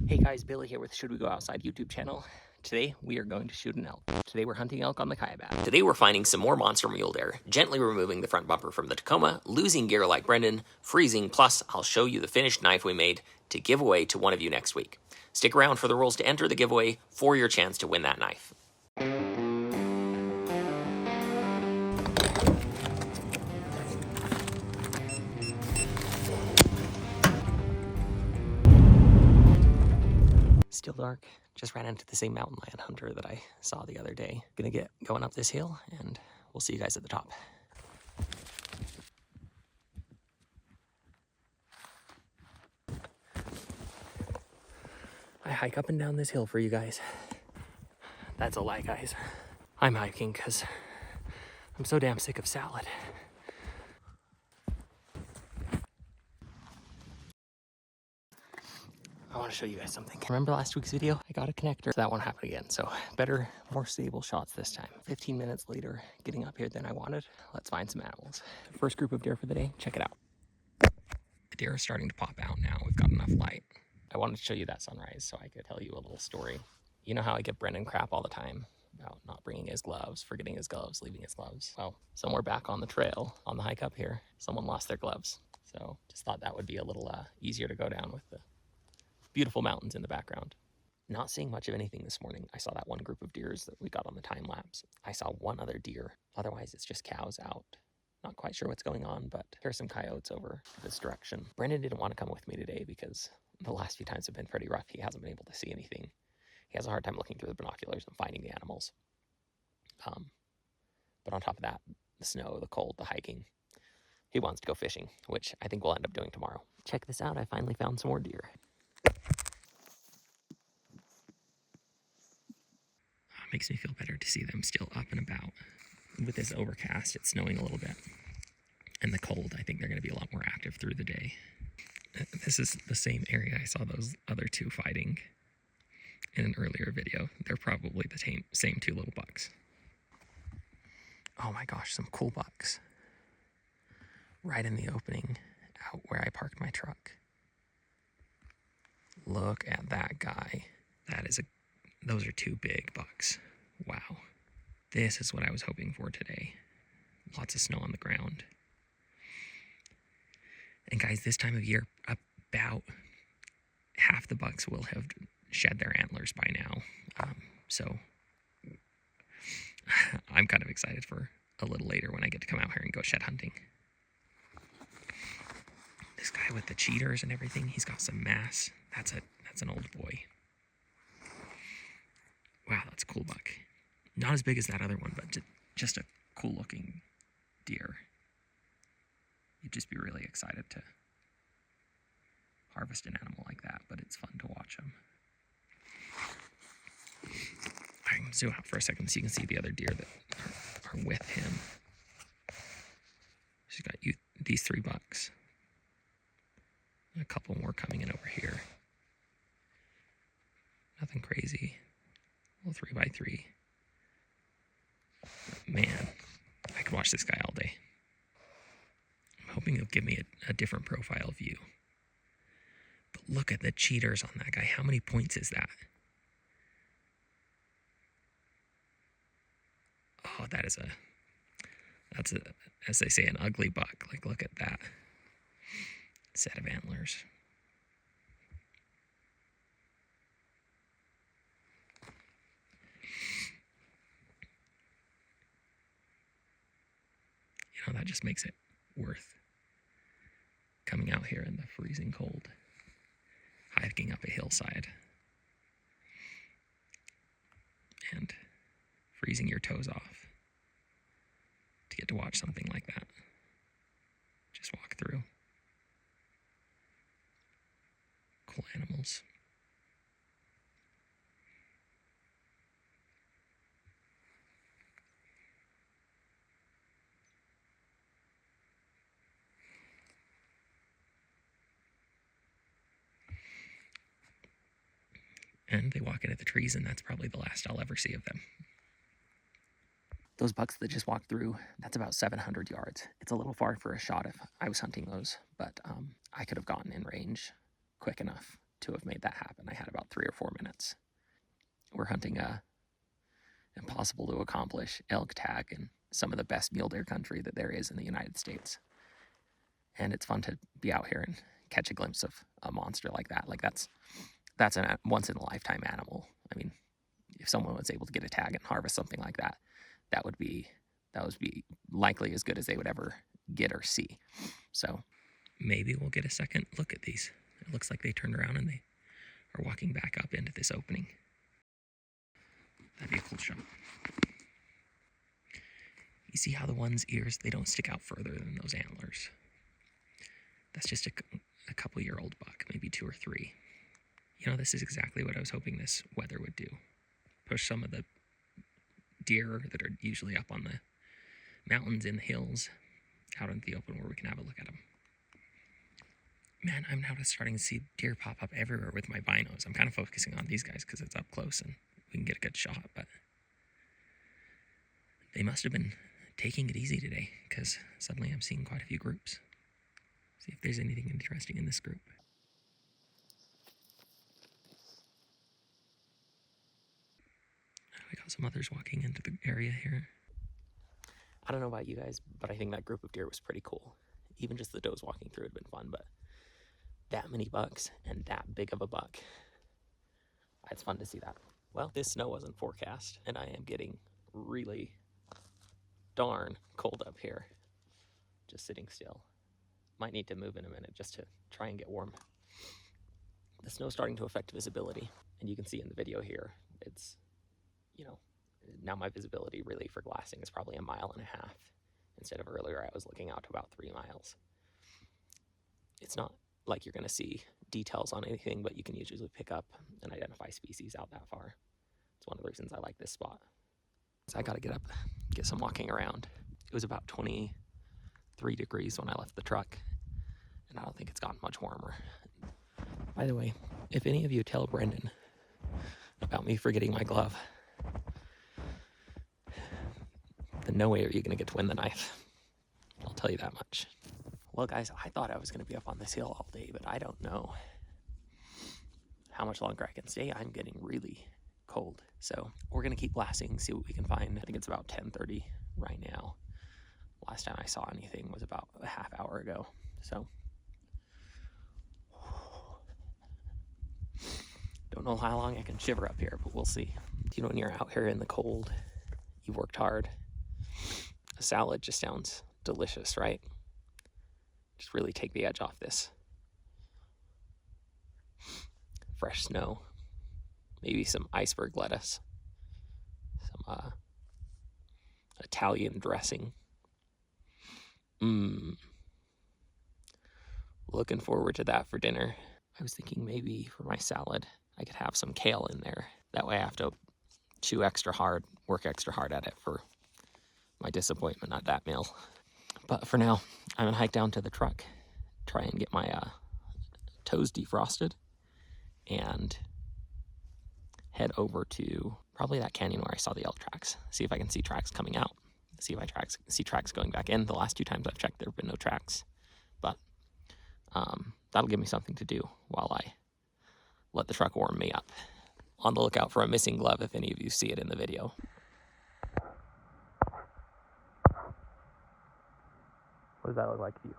Hey guys, Billy here with Should We Go Outside YouTube channel. Today we are going to shoot an elk. Today we're hunting elk on the Kaibab. Today we're finding some more monster mule deer, gently removing the front bumper from the Tacoma, losing gear like Brendan, freezing, plus I'll show you the finished knife we made to give away to one of you next week. Stick around for the rules to enter the giveaway for your chance to win that knife. Still dark. Just ran into the same mountain lion hunter that I saw the other day. Gonna get going up this hill and we'll see you guys at the top. I hike up and down this hill for you guys. That's a lie, guys. I'm hiking because I'm so damn sick of salad. I want to show you guys something. Remember last week's video? I got a connector. That won't happen again. So better, more stable shots this time. 15 minutes later, getting up here than I wanted. Let's find some animals. First group of deer for the day. Check it out. The deer are starting to pop out now. We've got enough light. I wanted to show you that sunrise so I could tell you a little story. You know how I give Brendan crap all the time about not bringing his gloves, forgetting his gloves, leaving his gloves. Well, somewhere back on the trail, on the hike up here, someone lost their gloves. So just thought that would be a little easier to go down with the beautiful mountains in the background. Not seeing much of anything this morning. I saw that one group of deers that we got on the time lapse. I saw one other deer. Otherwise, it's just cows out. Not quite sure what's going on, but there's some coyotes over this direction. Brendan didn't want to come with me today because the last few times have been pretty rough. He hasn't been able to see anything. He has a hard time looking through the binoculars and finding the animals. But on top of that, the snow, the cold, the hiking, he wants to go fishing, which I think we'll end up doing tomorrow. Check this out. I finally found some more deer. Makes me feel better to see them still up and about. With this overcast, it's snowing a little bit. And the cold, I think they're going to be a lot more active through the day. This is the same area I saw those other two fighting in an earlier video. They're probably the same two little bucks. Oh my gosh, some cool bucks. Right in the opening, out where I parked my truck. Look at that guy. Those are two big bucks. Wow. This is what I was hoping for today. Lots of snow on the ground. And guys, this time of year, about half the bucks will have shed their antlers by now. So I'm kind of excited for a little later when I get to come out here and go shed hunting. This guy with the cheaters and everything, he's got some mass. That's an old boy. Wow, that's a cool buck. Not as big as that other one, but just a cool looking deer. You'd just be really excited to harvest an animal like that, but it's fun to watch them. I can zoom out for a second so you can see the other deer that are with him. She's got these three bucks. And a couple more coming in over here. Nothing crazy. A little 3x3. But man, I could watch this guy all day. I'm hoping he'll give me a different profile view. But look at the cheaters on that guy. How many points is that? Oh, that's as they say, an ugly buck. Like, look at that set of antlers. You know, that just makes it worth coming out here in the freezing cold, hiking up a hillside, and freezing your toes off to get to watch something like that. Just walk through. Cool animals. And they walk into the trees, and that's probably the last I'll ever see of them. Those bucks that just walked through, that's about 700 yards. It's a little far for a shot if I was hunting those, but I could have gotten in range quick enough to have made that happen. I had about 3 or 4 minutes. We're hunting a impossible to accomplish elk tag in some of the best mule deer country that there is in the United States. And it's fun to be out here and catch a glimpse of a monster like that. Like that's a once in a lifetime animal. I mean, if someone was able to get a tag and harvest something like that, that would be likely as good as they would ever get or see. So maybe we'll get a second look at these. It looks like they turned around and they are walking back up into this opening. That'd be a cool shot. You see how the one's ears, they don't stick out further than those antlers. That's just a couple-year-old buck, maybe 2 or 3. You know, this is exactly what I was hoping this weather would do. Push some of the deer that are usually up on the mountains in the hills out into the open where we can have a look at them. Man, I'm now just starting to see deer pop up everywhere with my binos. I'm kind of focusing on these guys because it's up close and we can get a good shot, but they must have been taking it easy today because suddenly I'm seeing quite a few groups. See if there's anything interesting in this group. We got some others walking into the area here. I don't know about you guys, but I think that group of deer was pretty cool. Even just the does walking through had been fun, but that many bucks and that big of a buck, it's fun to see that. Well, this snow wasn't forecast, and I am getting really darn cold up here. Just sitting still. Might need to move in a minute just to try and get warm. The snow's starting to affect visibility, and you can see in the video here, it's, you know, now my visibility really for glassing is probably 1.5 miles. Instead of earlier, I was looking out to about 3 miles. It's not like you're going to see details on anything, but you can usually pick up and identify species out that far. It's one of the reasons I like this spot. So I got to get up, get some walking around. It was about 23 degrees when I left the truck, and I don't think it's gotten much warmer. By the way, if any of you tell Brendan about me forgetting my glove, then no way are you going to get to win the knife. I'll tell you that much. Well, guys, I thought I was going to be up on this hill all day, but I don't know how much longer I can stay. I'm getting really cold. So we're going to keep blasting, see what we can find. I think it's about 10:30 right now. Last time I saw anything was about a half hour ago. So don't know how long I can shiver up here, but we'll see. You know, when you're out here in the cold, you've worked hard. A salad just sounds delicious, right? Just really take the edge off this. Fresh snow, maybe some iceberg lettuce, some Italian dressing. Looking forward to that for dinner. I was thinking maybe for my salad, I could have some kale in there. That way I have to chew extra hard, work extra hard at it for my disappointment at that meal. But for now, I'm gonna hike down to the truck, try and get my toes defrosted, and head over to probably that canyon where I saw the elk tracks. See if I can see tracks coming out. See if I see tracks going back in. The last 2 times I've checked, there have been no tracks. But that'll give me something to do while I let the truck warm me up. On the lookout for a missing glove if any of you see it in the video. What does that look like to you?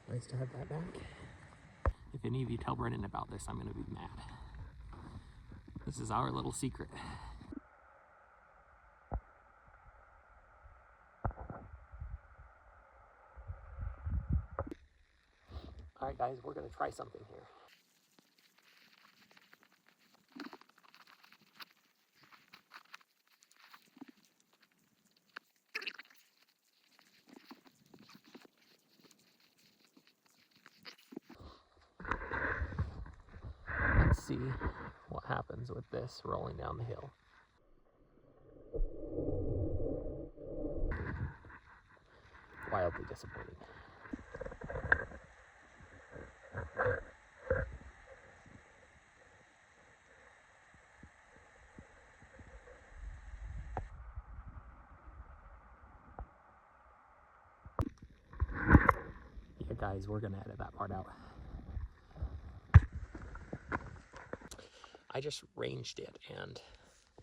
Nice to have that back. If any of you tell Brennan about this, I'm going to be mad. This is our little secret. All right, guys, we're going to try something here. Let's see what happens with this rolling down the hill. Wildly disappointing. Guys, we're gonna edit that part out. I just ranged it, and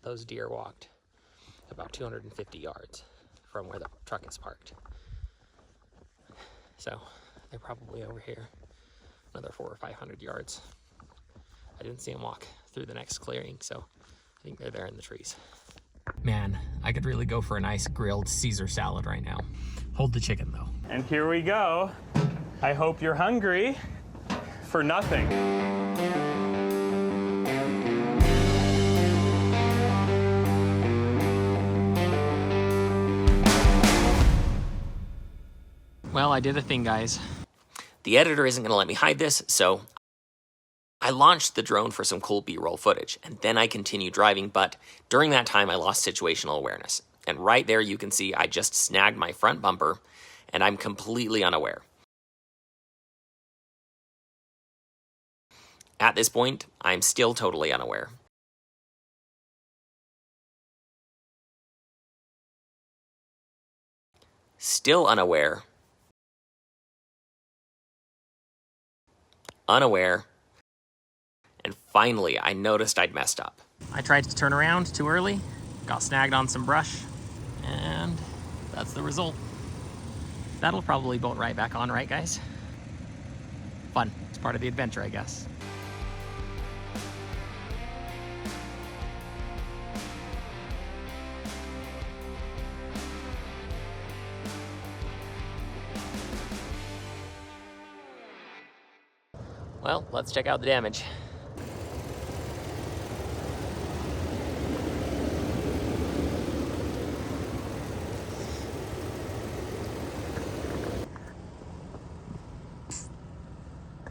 those deer walked about 250 yards from where the truck is parked. So they're probably over here, another 400 or 500 yards. I didn't see them walk through the next clearing, so I think they're there in the trees. Man, I could really go for a nice grilled Caesar salad right now. Hold the chicken though. And here we go. I hope you're hungry for nothing. Well, I did a thing, guys. The editor isn't gonna let me hide this, so I launched the drone for some cool B-roll footage, and then I continued driving, but during that time I lost situational awareness. And right there you can see I just snagged my front bumper, and I'm completely unaware. At this point, I'm still totally unaware. Still unaware. Unaware. And finally, I noticed I'd messed up. I tried to turn around too early, got snagged on some brush, and that's the result. That'll probably bolt right back on, right guys? Fun, it's part of the adventure, I guess. Well, let's check out the damage.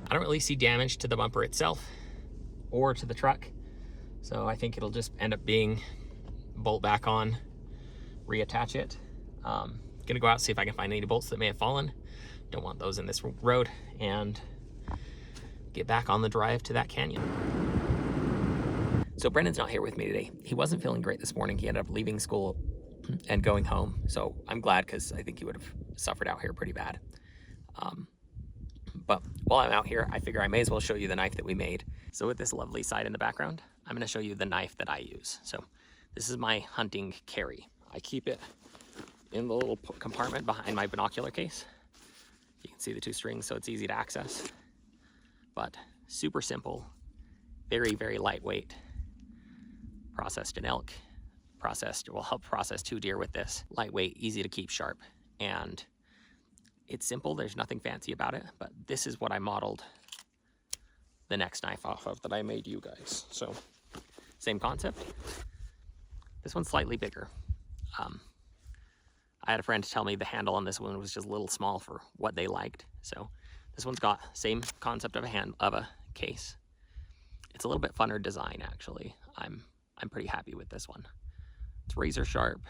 I don't really see damage to the bumper itself or to the truck, so I think it'll just end up being bolt back on, reattach it. Gonna go out and see if I can find any bolts that may have fallen. Don't want those in this road, and get back on the drive to that canyon. So Brendan's not here with me today. He wasn't feeling great this morning. He ended up leaving school and going home. So I'm glad, because I think he would have suffered out here pretty bad. But while I'm out here, I figure I may as well show you the knife that we made. So with this lovely side in the background, I'm gonna show you the knife that I use. So this is my hunting carry. I keep it in the little compartment behind my binocular case. You can see the two strings, so it's easy to access. But super simple, very, very lightweight. Processed an elk, will help process 2 deer with this. Lightweight, easy to keep sharp, and it's simple. There's nothing fancy about it, but this is what I modeled the next knife off of that I made you guys. So same concept. This one's slightly bigger. I had a friend tell me the handle on this one was just a little small for what they liked. So this one's got same concept of a case. It's a little bit funner design, actually. I'm pretty happy with this one. It's razor sharp.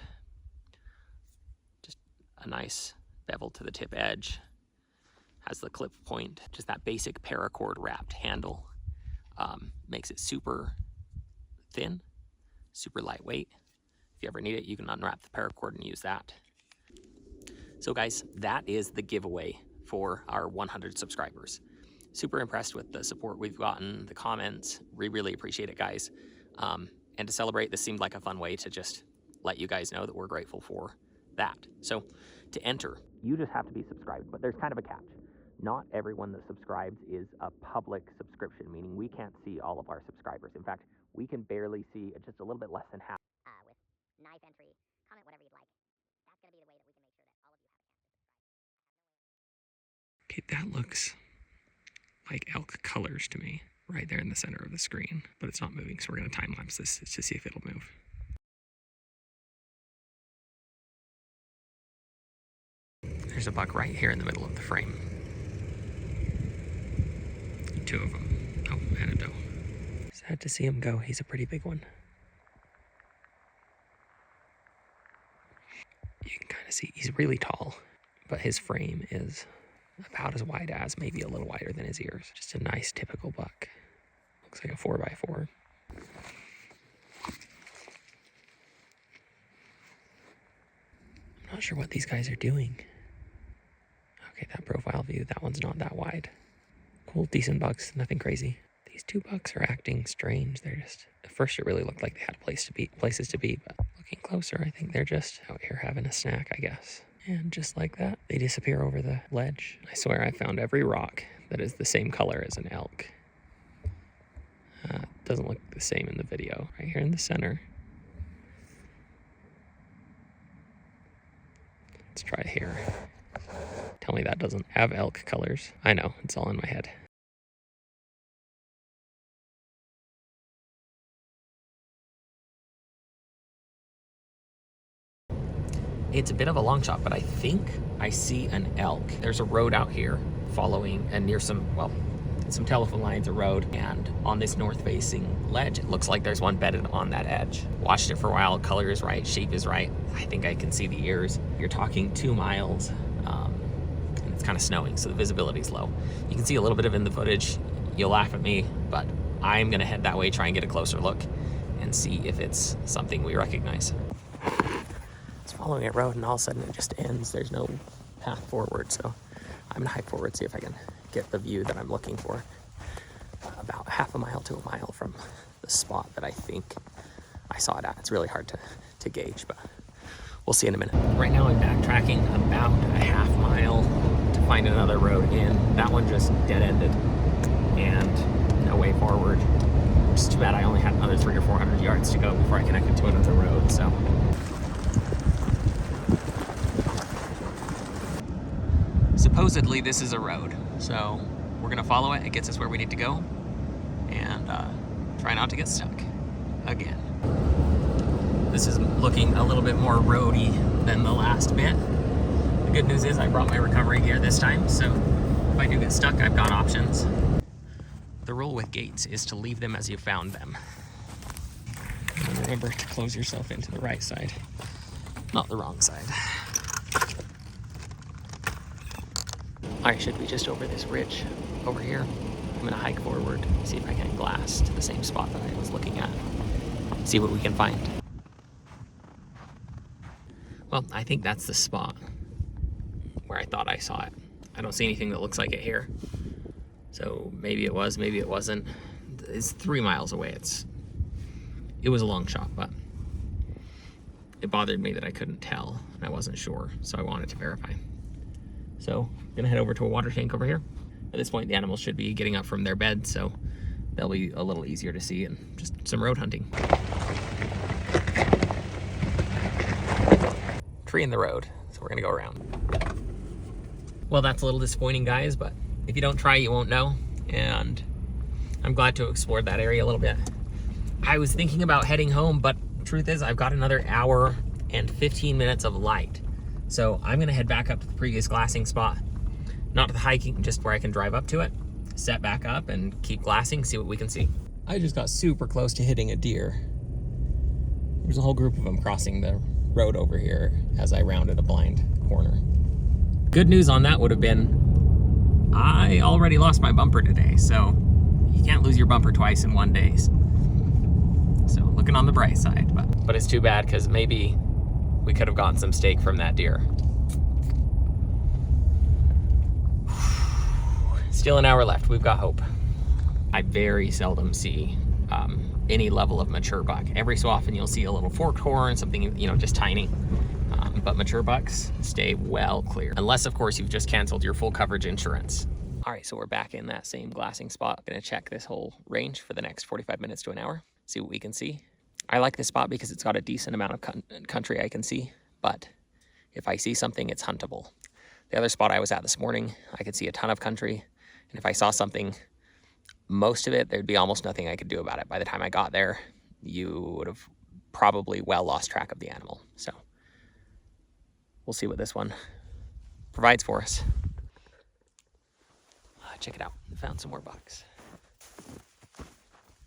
Just a nice bevel to the tip edge. Has the clip point. Just that basic paracord wrapped handle. Makes it super thin, super lightweight. If you ever need it, you can unwrap the paracord and use that. So guys, that is the giveaway for our 100 subscribers. Super impressed with the support we've gotten, the comments. We really appreciate it, guys. And to celebrate, this seemed like a fun way to just let you guys know that we're grateful for that. So to enter, you just have to be subscribed, but there's kind of a catch. Not everyone that subscribes is a public subscription, meaning we can't see all of our subscribers. In fact, we can barely see just a little bit less than half. With knife entry, comment whatever you'd like. That's going to be the way that we can make sure that all of you have a chance to subscribe. Okay, that looks like elk colors to me, right there in the center of the screen, but it's not moving, so we're gonna time lapse this to see if it'll move. There's a buck right here in the middle of the frame. 2 of them. Oh, and a doe. Sad to see him go. He's a pretty big one. You can kind of see he's really tall, but his frame is about as wide as, maybe a little wider than his ears. Just a nice typical buck. Looks like a 4x4. I'm not sure what these guys are doing. Okay, that profile view, that one's not that wide. Cool, decent bucks, nothing crazy. These 2 bucks are acting strange. They're just, at first it really looked like they had places to be, but looking closer, I think they're just out here having a snack, I guess. And just like that, they disappear over the ledge. I swear I found every rock that is the same color as an elk. Doesn't look the same in the video. Right here in the center. Let's try here. Tell me that doesn't have elk colors. I know, it's all in my head. It's a bit of a long shot, but I think I see an elk. There's a road out here following and near some telephone lines, a road, and on this north-facing ledge, it looks like there's one bedded on that edge. Watched it for a while, color is right, shape is right. I think I can see the ears. You're talking 2 miles, and it's kind of snowing, so the visibility is low. You can see a little bit of it in the footage. You'll laugh at me, but I'm gonna head that way, try and get a closer look, and see if it's something we recognize. It's following a road, and all of a sudden it just ends. There's no path forward, so I'm gonna hike forward, see if I can get the view that I'm looking for. About half a mile to a mile from the spot that I think I saw it at. It's really hard to gauge, but we'll see in a minute. Right now I'm backtracking about a half mile to find another road in. That one just dead-ended and no way forward. It's too bad I only had another 300 or 400 yards to go before I connected to another road, so. Supposedly this is a road, so we're gonna follow it. It gets us where we need to go, and try not to get stuck again. This is looking a little bit more roady than the last bit. The good news is I brought my recovery gear this time, so if I do get stuck, I've got options. The rule with gates is to leave them as you found them. And remember to close yourself into the right side, not the wrong side. I should be just over this ridge over here. I'm gonna hike forward, see if I can glass to the same spot that I was looking at. See what we can find. Well, I think that's the spot where I thought I saw it. I don't see anything that looks like it here. So maybe it was, maybe it wasn't. It's 3 miles away. It was a long shot, but it bothered me that I couldn't tell and I wasn't sure, so I wanted to verify. So I'm gonna head over to a water tank over here. At this point, the animals should be getting up from their bed, so they'll be a little easier to see, and just some road hunting. Tree in the road, so we're gonna go around. Well, that's a little disappointing, guys, but if you don't try, you won't know, and I'm glad to have explored that area a little bit. I was thinking about heading home, but truth is I've got another hour and 15 minutes of light. So I'm gonna head back up to the previous glassing spot. Not to the hiking, just where I can drive up to it, set back up and keep glassing, see what we can see. I just got super close to hitting a deer. There's a whole group of them crossing the road over here as I rounded a blind corner. Good news on that would have been, I already lost my bumper today, so you can't lose your bumper twice in 1 day. So looking on the bright side, but it's too bad because maybe we could have gotten some steak from that deer. Still an hour left, we've got hope. I very seldom see any level of mature buck. Every so often you'll see a little forked horn, something, just tiny. But mature bucks stay well clear. Unless, of course, you've just canceled your full coverage insurance. All right, so we're back in that same glassing spot. Gonna check this whole range for the next 45 minutes to an hour, see what we can see. I like this spot because it's got a decent amount of country I can see, but if I see something, it's huntable. The other spot I was at this morning, I could see a ton of country, and if I saw something, most of it, there'd be almost nothing I could do about it. By the time I got there, you would have probably well lost track of the animal. So we'll see what this one provides for us. Check it out, found some more bucks.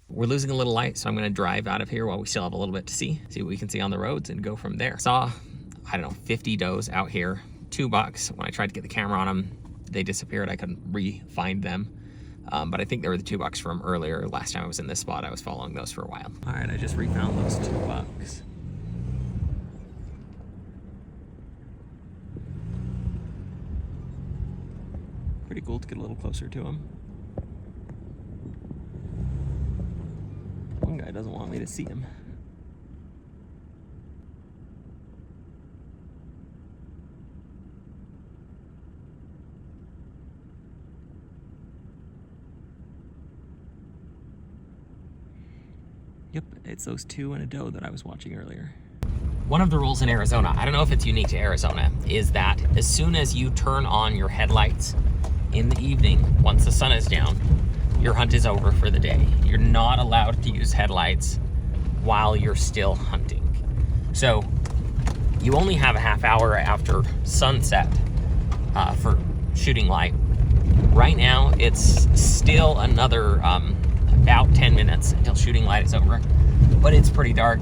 We're losing a little light, so I'm gonna drive out of here while we still have a little bit to see what we can see on the roads and go from there. Saw, 50 does out here, 2 bucks. When I tried to get the camera on them, they disappeared. I couldn't re-find them. But I think they were the 2 bucks from earlier. Last time I was in this spot, I was following those for a while. All right, I just refound those 2 bucks. Pretty cool to get a little closer to him. One guy doesn't want me to see him. Yep, it's those two and a doe that I was watching earlier. One of the rules in Arizona, I don't know if it's unique to Arizona, is that as soon as you turn on your headlights in the evening, once the sun is down, your hunt is over for the day. You're not allowed to use headlights while you're still hunting. So you only have a half hour after sunset for shooting light. Right now, it's still another about 10 minutes until shooting light is over, but it's pretty dark.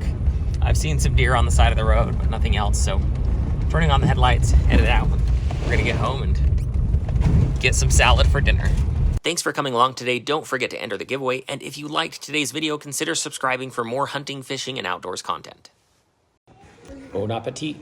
I've seen some deer on the side of the road, but nothing else. So turning on the headlights, headed out. We're gonna get home and get some salad for dinner. Thanks for coming along today. Don't forget to enter the giveaway. And if you liked today's video, consider subscribing for more hunting, fishing, and outdoors content. Bon appetit.